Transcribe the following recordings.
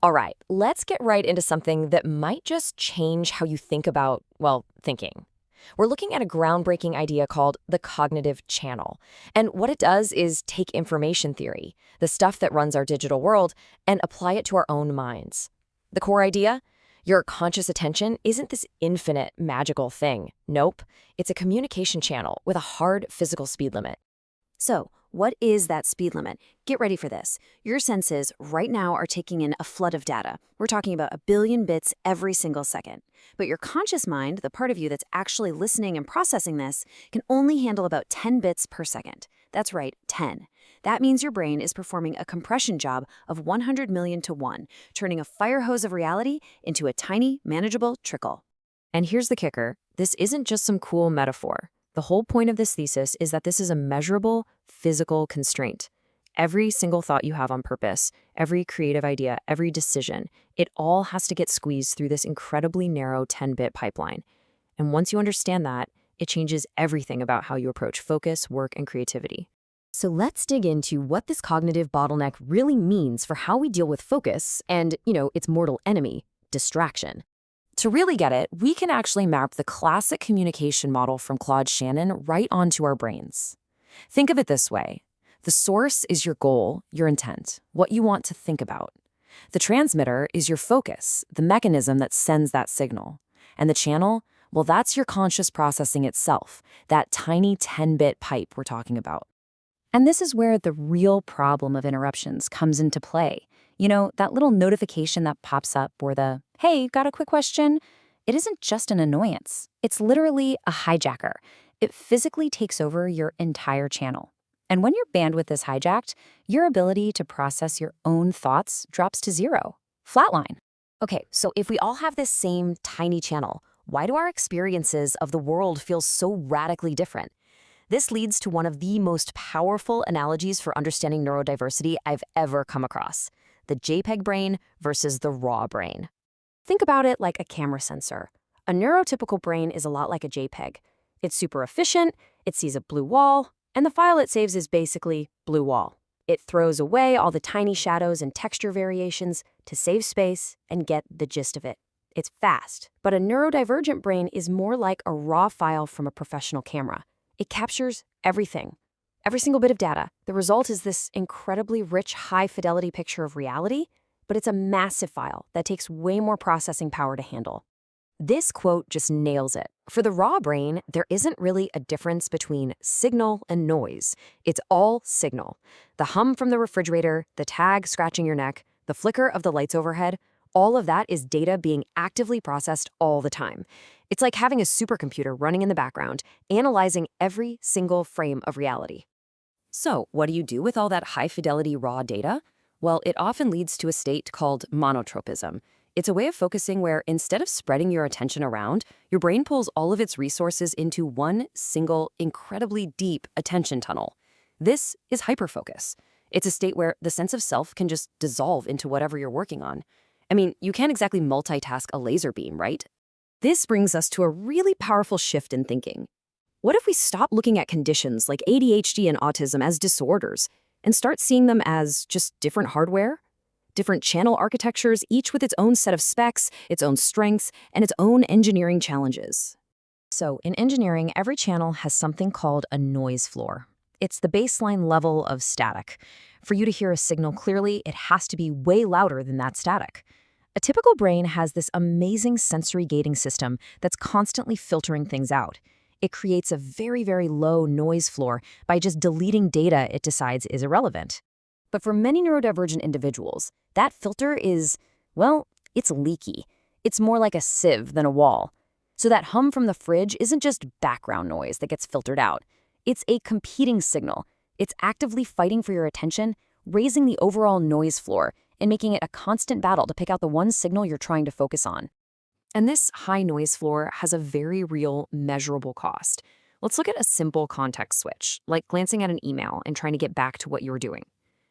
All right, let's get right into something that might just change how you think about, well, thinking. We're looking at a groundbreaking idea called the cognitive channel. And what it does is take information theory, the stuff that runs our digital world, and apply it to our own minds. The core idea? Your conscious attention isn't this infinite magical thing. Nope. It's a communication channel with a hard physical speed limit. So, what is that speed limit? Get ready for this. Your senses right now are taking in a flood of data. We're talking about a billion bits every single second. But your conscious mind, the part of you that's actually listening and processing this, can only handle about 10 bits per second. That's right, 10. That means your brain is performing a compression job of 100 million to 1, turning a fire hose of reality into a tiny, manageable trickle. And here's the kicker. This isn't just some cool metaphor. The whole point of this thesis is that this is a measurable, physical constraint. Every single thought you have on purpose, every creative idea, every decision, it all has to get squeezed through this incredibly narrow 10-bit pipeline. And once you understand that, it changes everything about how you approach focus, work, and creativity. So let's dig into what this cognitive bottleneck really means for how we deal with focus and, its mortal enemy, distraction. To really get it, we can actually map the classic communication model from Claude Shannon right onto our brains. Think of it this way. The source is your goal, your intent, what you want to think about. The transmitter is your focus, the mechanism that sends that signal. And the channel, well, that's your conscious processing itself, that tiny 10-bit pipe we're talking about. And this is where the real problem of interruptions comes into play. You know, that little notification that pops up or the, hey, got a quick question? It isn't just an annoyance. It's literally a hijacker. It physically takes over your entire channel. And when your bandwidth is hijacked, your ability to process your own thoughts drops to zero. Flatline. Okay, so if we all have this same tiny channel, why do our experiences of the world feel so radically different? This leads to one of the most powerful analogies for understanding neurodiversity I've ever come across: the JPEG brain versus the raw brain. Think about it like a camera sensor. A neurotypical brain is a lot like a JPEG. It's super efficient, it sees a blue wall, and the file it saves is basically blue wall. It throws away all the tiny shadows and texture variations to save space and get the gist of it. It's fast, but a neurodivergent brain is more like a raw file from a professional camera. It captures everything, every single bit of data. The result is this incredibly rich, high-fidelity picture of reality, but it's a massive file that takes way more processing power to handle. This quote just nails it. For the raw brain, there isn't really a difference between signal and noise. It's all signal. The hum from the refrigerator, the tag scratching your neck, the flicker of the lights overhead, all of that is data being actively processed all the time. It's like having a supercomputer running in the background, analyzing every single frame of reality. So, what do you do with all that high-fidelity raw data? Well, it often leads to a state called monotropism. It's a way of focusing where instead of spreading your attention around, your brain pulls all of its resources into one single, incredibly deep attention tunnel. This is hyperfocus. It's a state where the sense of self can just dissolve into whatever you're working on. I mean, you can't exactly multitask a laser beam, right? This brings us to a really powerful shift in thinking. What if we stop looking at conditions like ADHD and autism as disorders and start seeing them as just different hardware? Different channel architectures, each with its own set of specs, its own strengths, and its own engineering challenges. So, in engineering, every channel has something called a noise floor. It's the baseline level of static. For you to hear a signal clearly, it has to be way louder than that static. A typical brain has this amazing sensory gating system that's constantly filtering things out. It creates a very, very low noise floor by just deleting data it decides is irrelevant. But for many neurodivergent individuals, that filter is, well, it's leaky. It's more like a sieve than a wall. So that hum from the fridge isn't just background noise that gets filtered out. It's a competing signal. It's actively fighting for your attention, raising the overall noise floor, and making it a constant battle to pick out the one signal you're trying to focus on. And this high noise floor has a very real, measurable cost. Let's look at a simple context switch, like glancing at an email and trying to get back to what you were doing.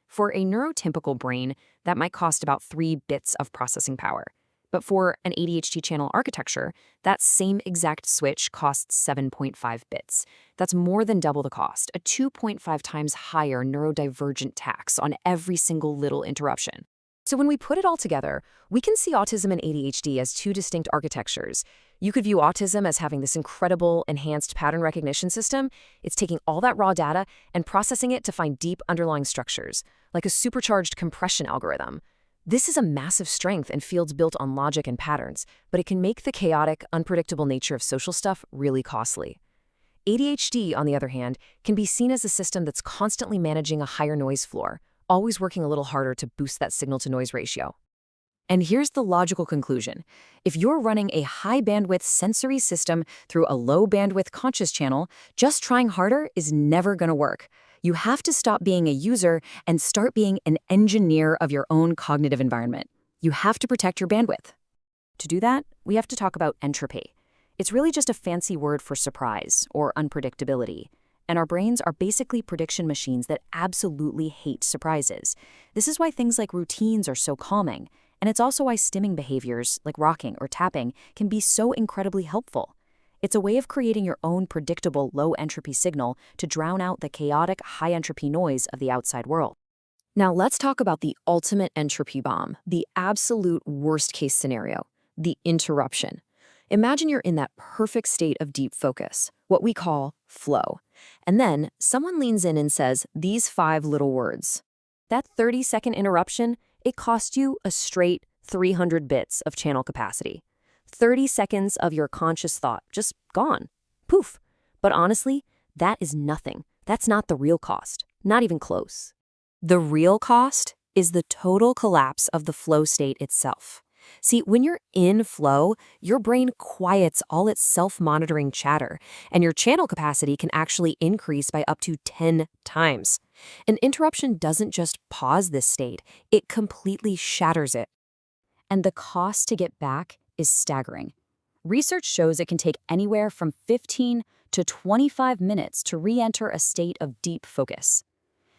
For a neurotypical brain, that might cost about 3 bits of processing power. But for an ADHD channel architecture, that same exact switch costs 7.5 bits. That's more than double the cost, a 2.5 times higher neurodivergent tax on every single little interruption. So when we put it all together, we can see autism and ADHD as two distinct architectures. You could view autism as having this incredible enhanced pattern recognition system. It's taking all that raw data and processing it to find deep underlying structures, like a supercharged compression algorithm. This is a massive strength in fields built on logic and patterns, but it can make the chaotic, unpredictable nature of social stuff really costly. ADHD, on the other hand, can be seen as a system that's constantly managing a higher noise floor, always working a little harder to boost that signal-to-noise ratio. And here's the logical conclusion. If you're running a high-bandwidth sensory system through a low-bandwidth conscious channel, just trying harder is never going to work. You have to stop being a user and start being an engineer of your own cognitive environment. You have to protect your bandwidth. To do that, we have to talk about entropy. It's really just a fancy word for surprise or unpredictability. And our brains are basically prediction machines that absolutely hate surprises. This is why things like routines are so calming. And it's also why stimming behaviors, like rocking or tapping, can be so incredibly helpful. It's a way of creating your own predictable low-entropy signal to drown out the chaotic, high-entropy noise of the outside world. Now let's talk about the ultimate entropy bomb, the absolute worst-case scenario, the interruption. Imagine you're in that perfect state of deep focus, what we call flow. And then someone leans in and says these 5 little words. That 30-second interruption, it cost you a straight 300 bits of channel capacity. 30 seconds of your conscious thought just gone. Poof. But honestly, that is nothing. That's not the real cost. Not even close. The real cost is the total collapse of the flow state itself. See, when you're in flow, your brain quiets all its self-monitoring chatter, and your channel capacity can actually increase by up to 10 times. An interruption doesn't just pause this state, it completely shatters it. And the cost to get back is staggering. Research shows it can take anywhere from 15 to 25 minutes to re-enter a state of deep focus.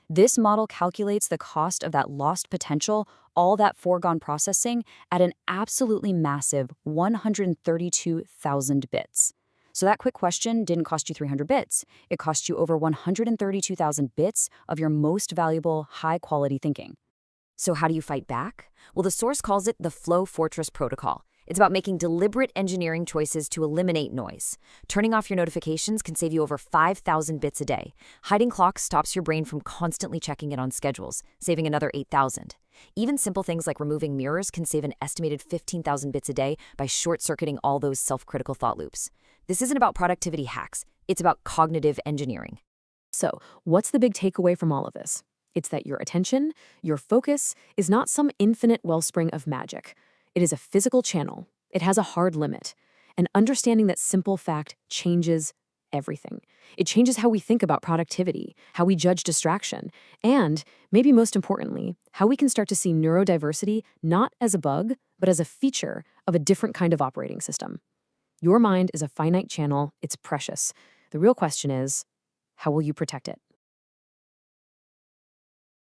This model calculates the cost of that lost potential, all that foregone processing, at an absolutely massive 132,000 bits. So that quick question didn't cost you 300 bits. It cost you over 132,000 bits of your most valuable, high-quality thinking. So how do you fight back? Well, the source calls it the Flow Fortress Protocol. It's about making deliberate engineering choices to eliminate noise. Turning off your notifications can save you over 5,000 bits a day. Hiding clocks stops your brain from constantly checking it on schedules, saving another 8,000. Even simple things like removing mirrors can save an estimated 15,000 bits a day by short-circuiting all those self-critical thought loops. This isn't about productivity hacks. It's about cognitive engineering. So, what's the big takeaway from all of this? It's that your attention, your focus, is not some infinite wellspring of magic. It is a physical channel. It has a hard limit. And understanding that simple fact changes everything. It changes how we think about productivity, how we judge distraction, and, maybe most importantly, how we can start to see neurodiversity not as a bug, but as a feature of a different kind of operating system. Your mind is a finite channel. It's precious. The real question is, how will you protect it?